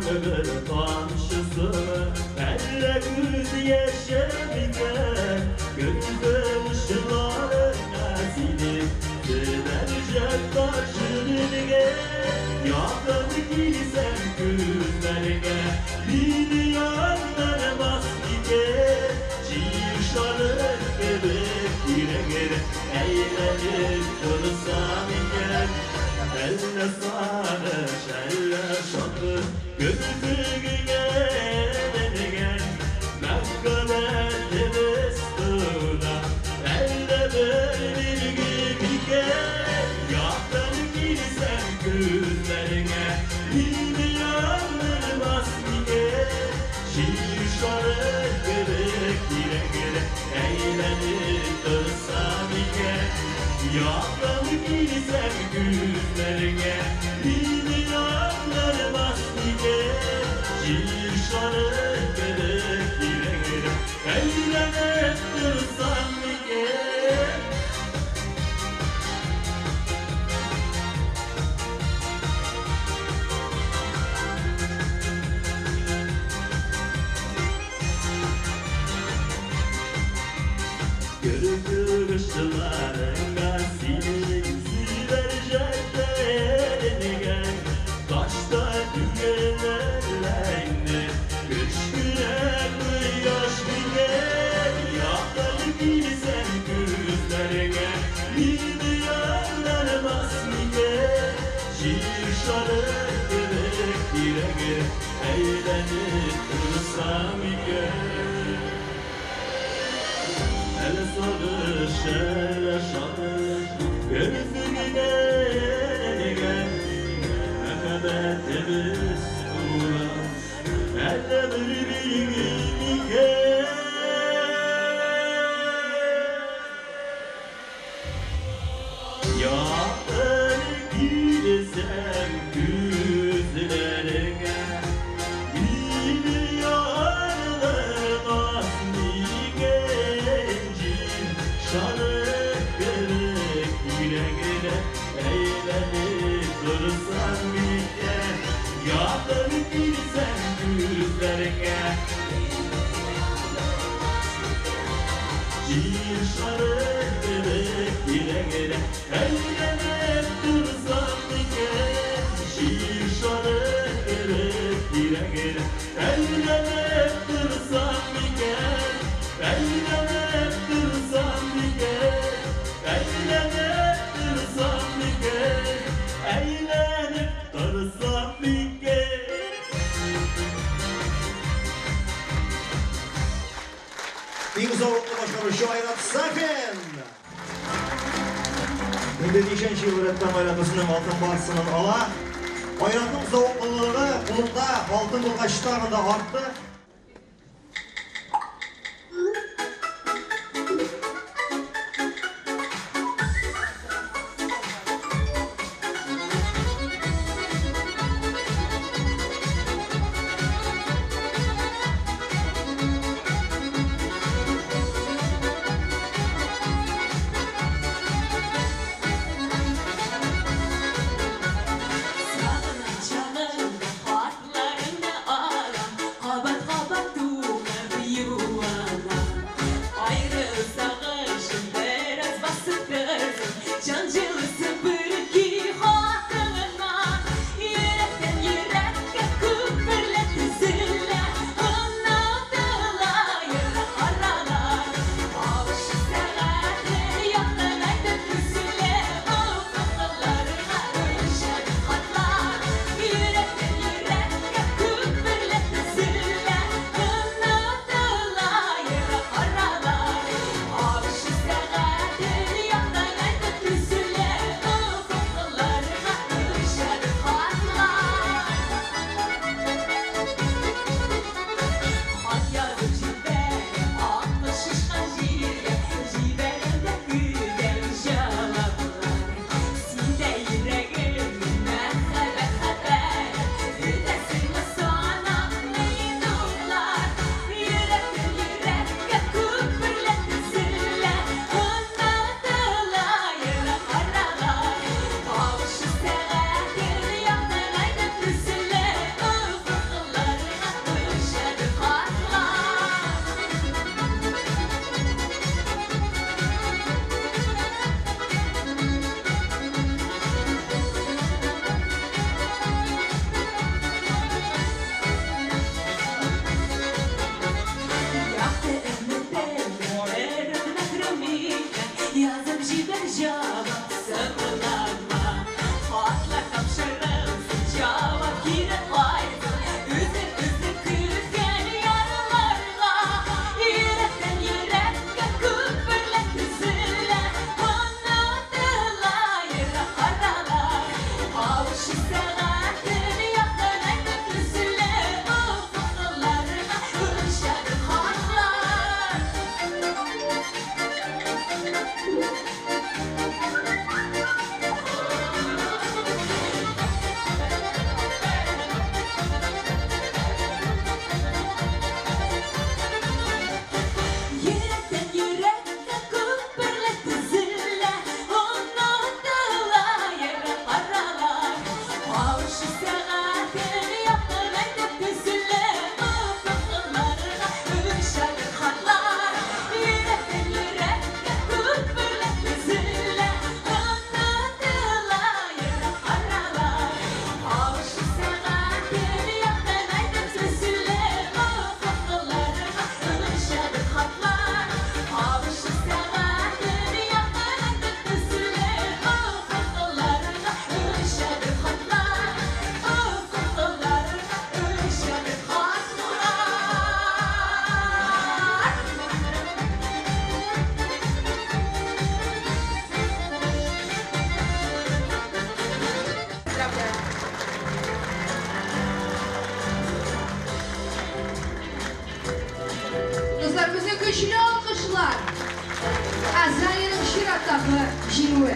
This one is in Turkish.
ömür tanışısı elle göz yeşerken gözde ışıklarına silip silecek taşırırge yakın giysen gözlerine milyonlar maskike çişarır bebek gire gire eğlenip dursam iken elle sarış elle şakır gözlüğüne dengen mekkabet üstüne elle bir gibiken yakın girsen gözlerine milyonlar maskike şişarır bebek gire gire eğlenip dursam iken yakın girsen gözlerine milyonlar maskike şişarır bebek gire gire eğlenip dursam iken Görüşlerine silecek elini kaçta düğelerle üç güne yaş bile yakın girsen gözlerine milyonlar maskike şişarır bebek gire gire eğlenip dursam iken el sarış el şarış gözlüğüne dengen mehabbetimiz uğrar elle bir iken yakın girsen gözlerine eğlenip dursan iken yakın girsen gözlerine şişarır bebek gire gire eğlenip dursan iken şişarır bebek gire gire eğlenip dursan iken eğlenip dursan iken eğlenip dursam iken eğlenip dursam iken İng zavuklu başlamışı Ayrat Safin. Şimdi diyeceğin şey öğretmen Ayrat'ısının altın barsının ala. Ayrat'ın zavukluluğu bulunda altın bulgaçlarında arttı. Canım, harflerinde aram, haber Артқа желуі.